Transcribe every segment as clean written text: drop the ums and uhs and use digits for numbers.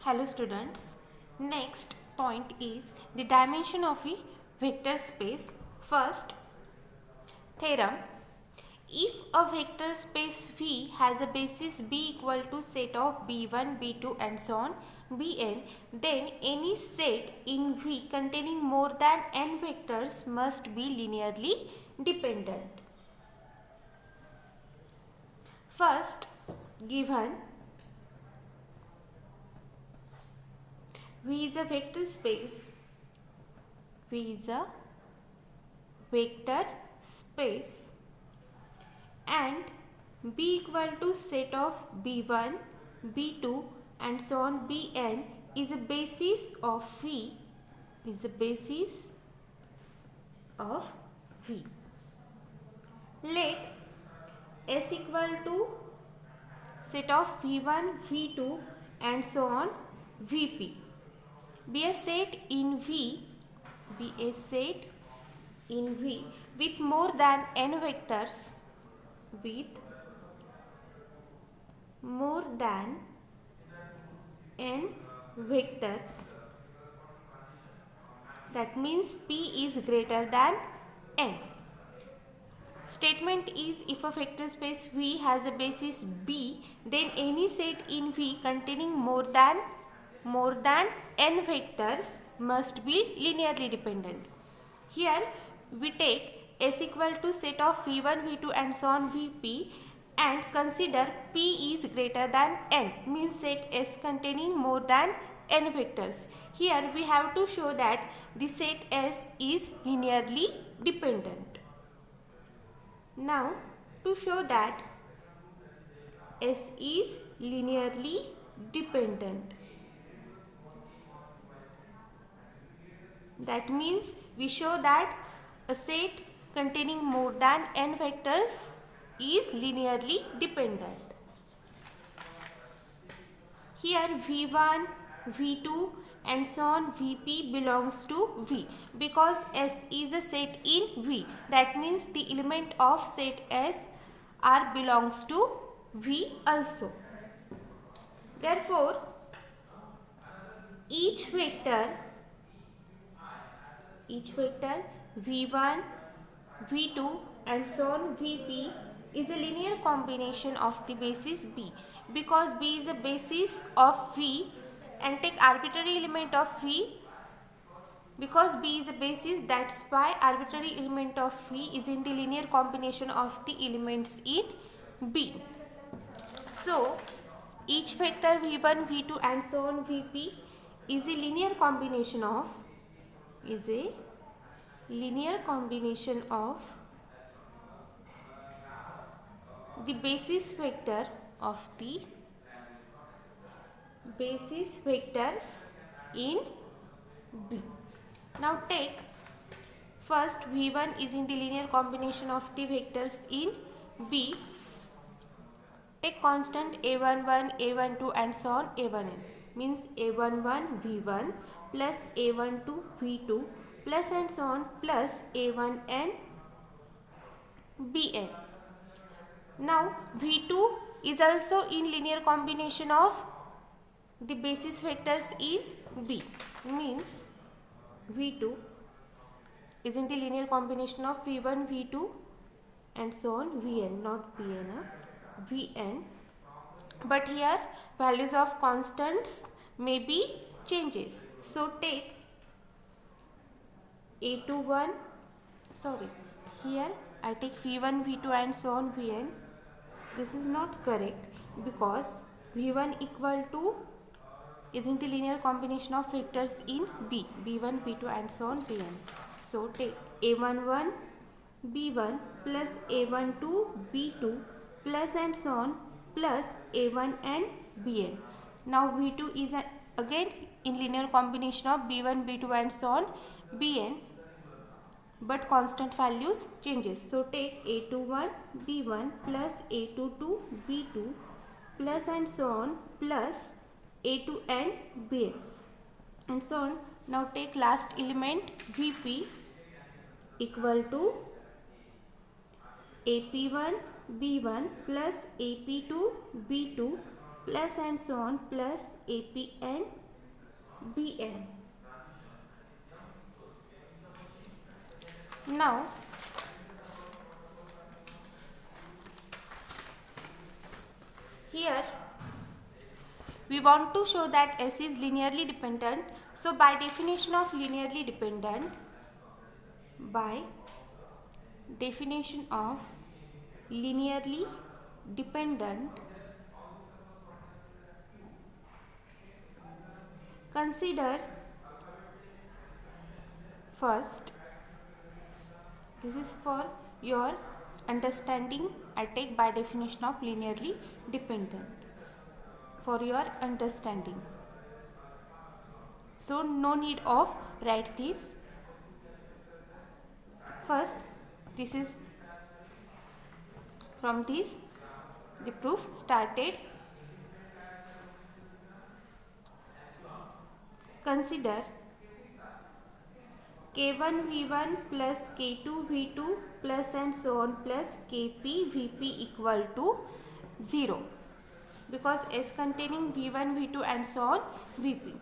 Hello students. Next point is the dimension of a vector space. First theorem. If a vector space V has a basis B equal to set of B1, B2 and so on Bn, then any set in V containing more than n vectors must be linearly dependent. First, given V is a vector space. V is a vector space and B equal to set of B1, B2 and so on Bn is a basis of V. Is a basis of V. Let S equal to set of V1, V2 and so on Vp be a set in V, with more than n vectors, with more than n vectors. That means P is greater than n. Statement is if a vector space V has a basis B, then any set in V containing more than n vectors must be linearly dependent. Here we take S equal to set of V1, V2 and so on Vp and consider P is greater than n, means set S containing more than n vectors. Here we have to show that the set S is linearly dependent. Now to show that S is linearly dependent, that means we show that a set containing more than n vectors is linearly dependent. Here V1, V2 and so on Vp belongs to V because S is a set in V. That means the element of set S R belongs to V also. Therefore, each vector V1, V2 and so on Vp is a linear combination of the basis B because B is a basis of V and take arbitrary element of V. Because B is a basis, that's why arbitrary element of V is in the linear combination of the elements in B. So each vector V1, V2 and so on Vp is a linear combination of the basis vector of the basis vectors in B. Now take first V1 is in the linear combination of the vectors in B. Take constant a11, a12 and so on a1n, means a11 V1 plus a12 V2 plus and so on plus a1n Bn. Now V2 is also in linear combination of the basis vectors in B, means V2 is in the linear combination of V1, V2 and so on Vn, not Bn, Vn. But here values of constants may be changes. So take a21, here I take V1, V2 and so on Vn. This is not correct because V1 equal to is in the linear combination of vectors in B, B1, B2 and so on Bn. So take a11 B1 plus a12 B2 plus and so on plus a1 and Bn. Now V2 is again in linear combination of B1, B2 and so on Bn, but constant values changes. So take a21 B1 plus a22 B2 plus and so on plus a2 and Bn and so on. Now take last element Vp equal to ap1 b1 plus ap2 b2 plus and so on plus APN BN. Now here we want to show that S is linearly dependent. So by definition of linearly dependent, consider first, this is for your understanding, I take by definition of linearly dependent for your understanding. So no need of write this. First, this is from this the proof started. Consider K1 V1 plus K2 V2 plus and so on plus Kp Vp equal to 0, because S containing V1 V2 and so on Vp.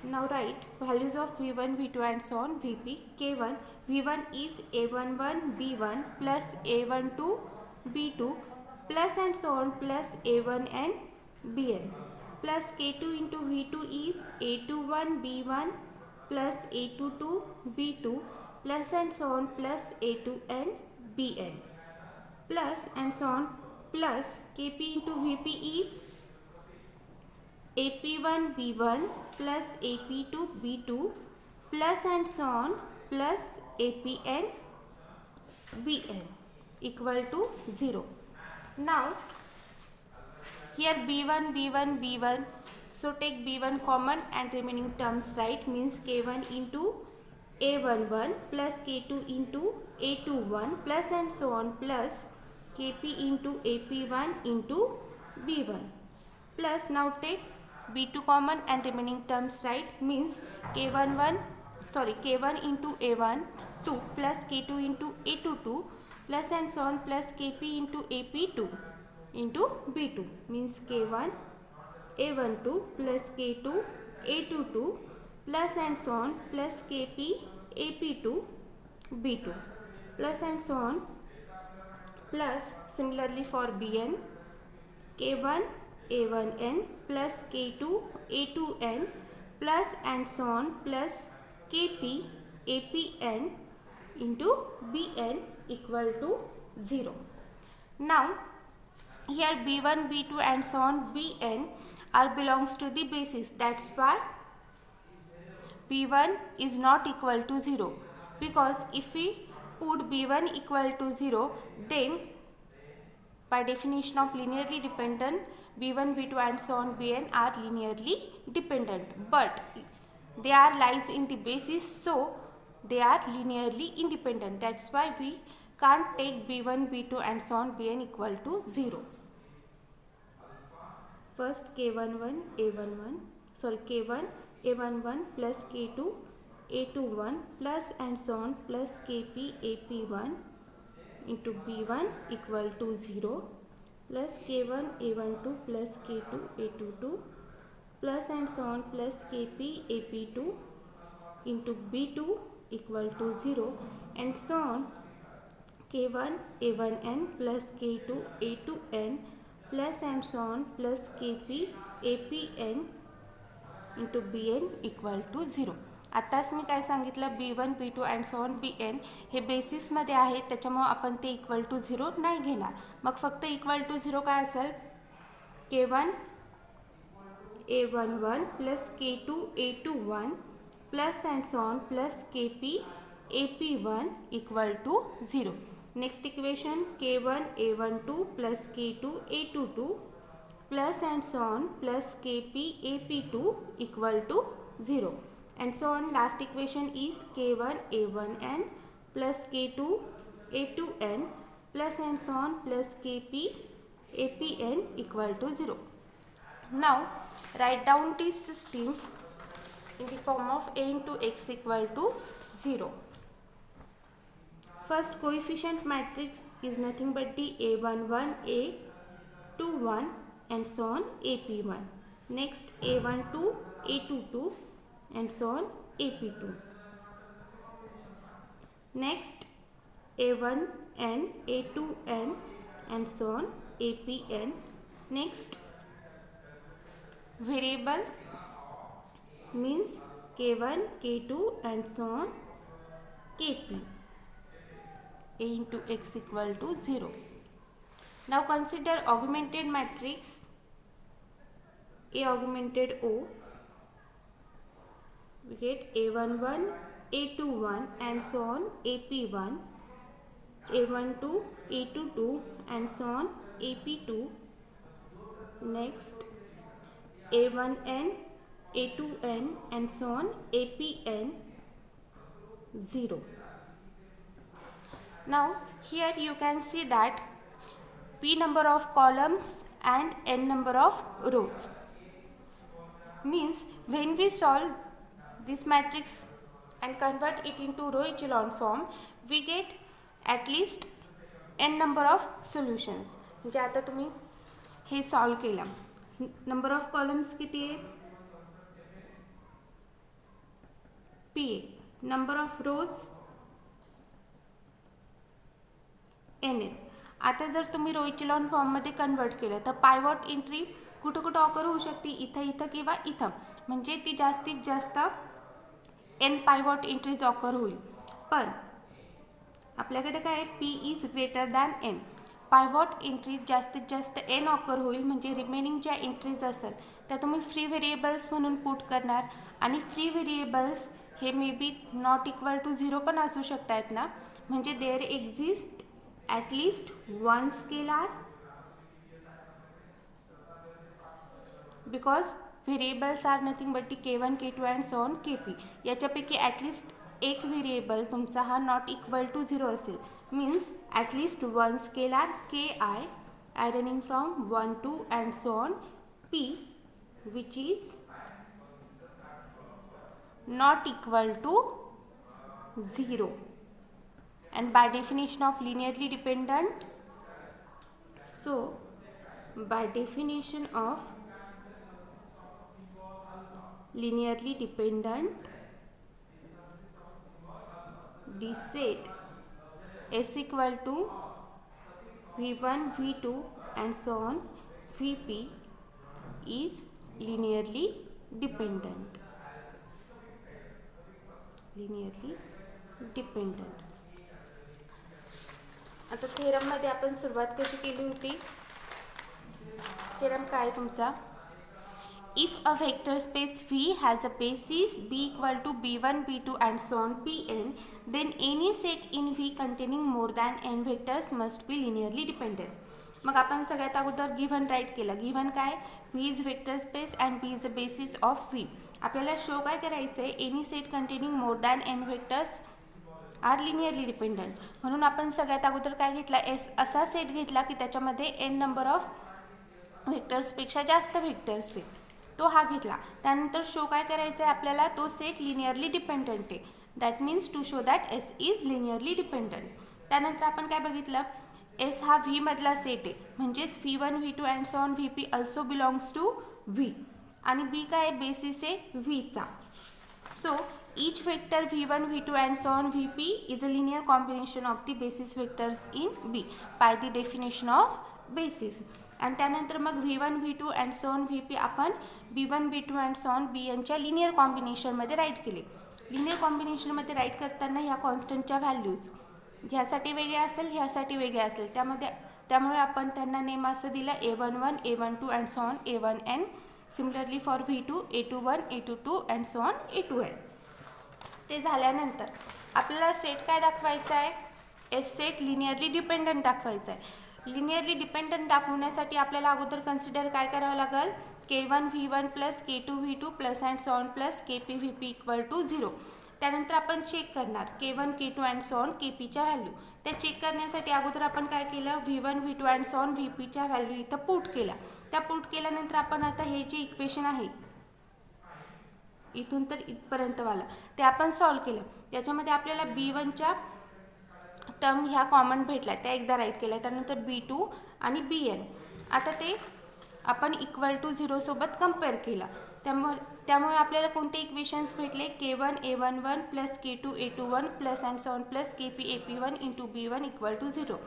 Now write values of V1 V2 and so on Vp. K1 V1 is A11 B1 plus A12 B2 plus and so on plus A1 and Bn, plus K2 into V2 is A21 B1 plus A22 B2 plus and so on plus A2 and Bn, plus and so on plus Kp into Vp is AP1 B1 plus AP2 B2 plus and so on plus APN Bn equal to 0. Now here B1, so take B1 common and remaining terms write, means K1 into A11 plus K2 into A21 plus and so on plus Kp into AP1 into B1, plus now take B2 common and remaining terms write, means K1 into A1 2 plus K2 into A22 plus and so on plus Kp into AP2 into B2, means K1 A12 plus K2 A22 plus and so on plus Kp AP2 B2 plus and so on, plus similarly for Bn K1 A1n plus K2 A2n plus and so on plus Kp APN into Bn equal to 0. Now here B1, B2 and so on Bn are belongs to the basis, that's why B1 is not equal to 0, because if we put B1 equal to 0, then by definition of linearly dependent, B1, B2 and so on Bn are linearly dependent, but they are lies in the basis, so they are linearly independent. That's why we can't take B1, B2 and so on Bn equal to 0. First K1 A11 plus K2 A21 plus and so on plus Kp AP1 into B1 equal to 0 plus K1 A12 plus K2 A22 plus and so on plus Kp AP2 into B2 equal to 0 and so on K1 A1n plus K2 A2n plus and so on plus Kp APN into Bn equal to 0. आताच मी काय सांगितलं B1 B2 and so on Bn हे बेसिसमध्ये आहे, त्याच्यामुळे आपण ते equal to 0 नाही घेणार. मग फक्त इक्वल टू 0 काय असेल, K1 A11 plus K2 A21 plus and so on plus Kp AP1 equal to 0. Next equation K1 A12 plus K2 A22 plus and so on plus Kp AP2 equal to 0 and so on. Last equation is K1 A1n plus K2 A2n plus and so on plus Kp APN equal to 0. Now write down this system in the form of A into x equal to 0. First coefficient matrix is nothing but the A11 A21 and so on AP1. Next A12, A22 and so on AP2. Next A1n, A2n and so on APn. Next variable means K1, K2 and so on Kp. A into x equal to 0. Now consider augmented matrix A augmented O. We get A11, A21 and so on AP1, A12, A22 and so on AP2. Next A1n, A2n and so on APn 0. Now here you can see that P number of columns and N number of rows. Means when we solve this matrix and convert it into row echelon form, we get at least N number of solutions. म्हणजे आता तुम्ही हे solve केलं. Number of columns किती आहेत? P. Number of rose N आहेत. आता जर तुम्ही रो इचेलॉन फॉर्ममध्ये कन्वर्ट केलं तर पायवॉट एंट्री कुठं कुठं ऑकर होऊ शकते? इथं इथं किंवा इथं. म्हणजे ती जास्तीत जास्त N पायवॉट एंट्रीज ऑकर होईल. पण आपल्याकडे काय आहे? P is greater than N. Pivot entries जास्तीत जास्त N ऑकर होईल. म्हणजे रिमेनिंग ज्या एंट्रीज असतात त्या तुम्ही फ्री व्हेरिएबल्स म्हणून पुट करणार. आणि फ्री व्हेरिएबल्स हे may be not equal to 0 पण असू शकतात ना. म्हणजे there exist at least one scalar because variables are nothing but k1, k2 and so on kp. याच्यापैकी at least एक व्हेरिएबल तुमचा हा नॉट इक्वल टू 0 असेल. Means at least one scalar ki running from 1 to and so on p which is not equal to 0. And by definition of linearly dependent, so by definition of linearly dependent, the set S equal to V1, V2 and so on Vp is linearly dependent. Linearly dependent. आता थेरममध्ये आपण सुरुवात कशी केली होती? Theorem काय तुमचा? If a vector space V has a basis B equal to B1, B2 and so on Pn, then any set in V containing more than n vectors must be linearly dependent. मग आपण सगळ्यात अगोदर given right केलं. Given काय? V is vector space and B is a basis of V. आपल्याला show काय करायचं आहे? Any set containing more than n vectors are linearly dependent. म्हणून आपण सगळ्यात अगोदर काय घेतला? एस असा सेट घेतला की त्याच्यामध्ये n नंबर ऑफ व्हेक्टर्सपेक्षा जास्त व्हेक्टर्स आहेत, तो हा घेतला. त्यानंतर शो काय करायचं आहे आपल्याला? तो सेट लिनियरली डिपेंडंट आहे. That means to show that S is linearly dependent. त्यानंतर आपण काय बघितलं? एस हा व्ही मधला सेट आहे. म्हणजेच V1, V2 and so on Vp also belongs to V. आणि बी काय? बेसिस आहे व्हीचा. सो each vector V1, V2 and so on Vp is a linear combination of the basis vectors in B by the definition of basis. आणि त्यानंतर मग V1, V2 and so on Vp आपण B1, B2 and so on B यांच्या linear कॉम्बिनेशनमध्ये right केले. Linear कॉम्बिनेशनमध्ये right करताना ह्या कॉन्स्टंटच्या values ह्यासाठी वेगळे असेल, ह्यासाठी वेगळे असेल. त्यामुळे आपण त्यांना नेम असं दिलं A11, A12 and so on A1n. Similarly for V2, A21, A22 and so on A2n. ते झाल्यानंतर आपल्याला सेट काय दाखवायचा आहे? एस सेट लिनियरली डिपेंडंट दाखवायचा आहे. लिनियरली डिपेंडंट दाखवण्यासाठी आपल्याला अगोदर कन्सिडर काय करावं लागेल? K1 V1 plus K2 V2 plus and so on plus KP Vp equal to 0. त्यानंतर आपण चेक करणार K1 K2 and so on KPच्या व्हॅल्यू. त्या चेक करण्यासाठी अगोदर आपण काय केलं? V1 V2 and so on Vpच्या व्हॅल्यू इथं पुट केल्या. त्या पुट केल्यानंतर आपण आता हे जे इक्वेशन आहे इथून तर इथपर्यंतवाला ते आपण सॉल्व केलं. त्याच्यामध्ये आपल्याला B1च्या टर्म ह्या कॉमन भेटल्या, त्या एकदा राईट केल्या. त्यानंतर B2 आणि Bn. आता ते आपण इक्वल टू 0 सोबत कम्पेअर केला. त्यामुळे आपल्याला कोणते इक्वेशन्स भेटले, K1 A11 plus K2 A21 plus and so on plus KP AP1 into B1 equal to 0.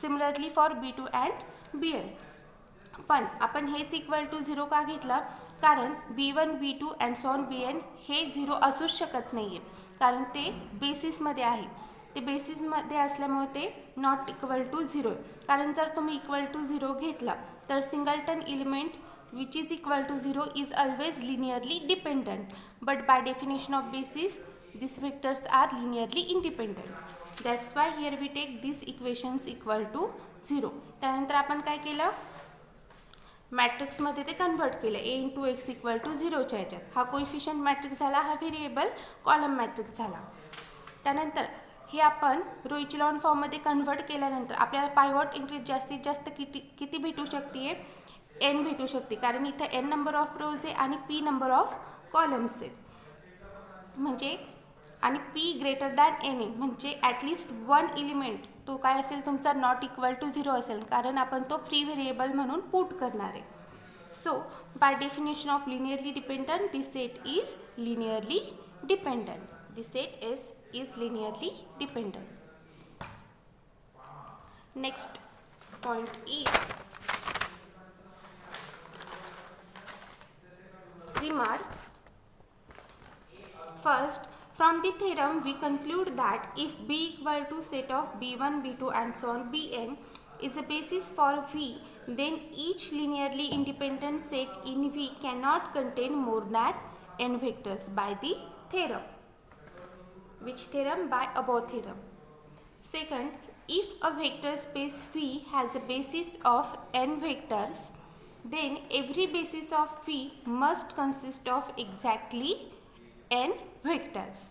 Similarly for B2 and BN. पण आपण हेच इक्वल टू 0 का घेतला, कारण B1 B2 and so on BN हे 0 असूच शकत नाही आहे, कारण ते बेसिसमध्ये आहे. ते बेसिसमध्ये असल्यामुळे ते नॉट इक्वल टू 0. कारण जर तुम्ही इक्वल टू 0 घेतला तर singleton element which is equal to 0 is always linearly dependent, but by definition of basis these vectors are linearly independent. That's why here we take these equations equal to 0. त्यानंतर आपण काय केलं, मॅट्रिक्समध्ये ते convert केलं. A into x equal to 0 च्या ह्याच्यात. हा coefficient matrix झाला, हा व्हेरिएबल कॉलम मॅट्रिक्स झाला. त्यानंतर हे आपण रो इचेलॉन फॉर्ममध्ये कन्वर्ट केल्यानंतर आपल्याला पायवॉट इंक्रीज जास्तीत जास्त किती भेटू शकते, n भेटू शकते, कारण इथे n नंबर ऑफ रोज आहे आणि p नंबर ऑफ कॉलम्स आहेत. म्हणजे आणि p ग्रेटर दॅन n आहे, म्हणजे ॲटलिस्ट वन एलिमेंट तो काय असेल तुमचा नॉट इक्वल टू 0 असेल, कारण आपण तो फ्री व्हेरिएबल म्हणून पुट करणार आहे. So by definition of linearly dependent this set is linearly dependent. This set is linearly dependent. Next point is remark. First, from the theorem we conclude that if B equal to set of B1 B2 and so on Bn is a basis for V, then each linearly independent set in V cannot contain more than n vectors by the theorem. Which theorem? By above theorem. Second, if a vector space V has a basis of n vectors, then every basis of V must consist of exactly n vectors.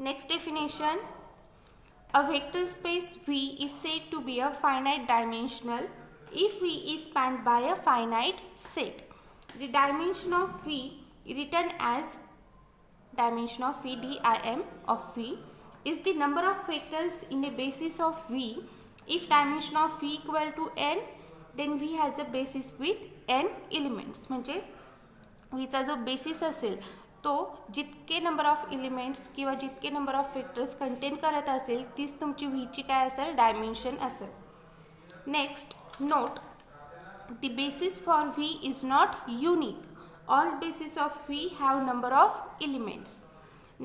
Next definition, a vector space V is said to be a finite dimensional if V is spanned by a finite set. The dimension of V written as dimension of V, dim of V, is the number of vectors in a basis of V. If dimension of V equal to n, then V has a basis with n elements. म्हणजे V चा जो basis असेल तो जितके number of elements किंवा जितके number of vectors contain करत असेल तीच तुमची V ची काय असेल, डायमेन्शन असेल. Next note, the basis for V is not unique. All bases of V have number of elements.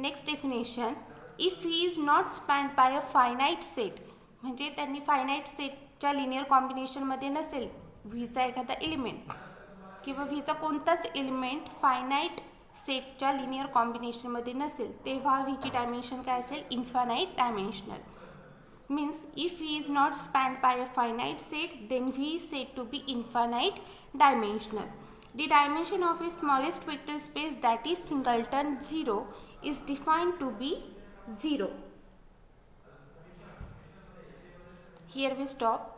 Next definition, if V is not spanned by a finite set, म्हणजे त्यांनी फायनाईट सेटच्या लिनियर कॉम्बिनेशनमध्ये नसेल V चा एखादा element किंवा V चा कोणताच element finite सेटच्या linear कॉम्बिनेशनमध्ये नसेल, तेव्हा V ची डायमेन्शन काय असेल, infinite dimensional. Means if V is not spanned by a finite set, then V is said to be infinite dimensional. The dimension of a smallest vector space, that is singleton 0, is defined to be 0. Here we stop.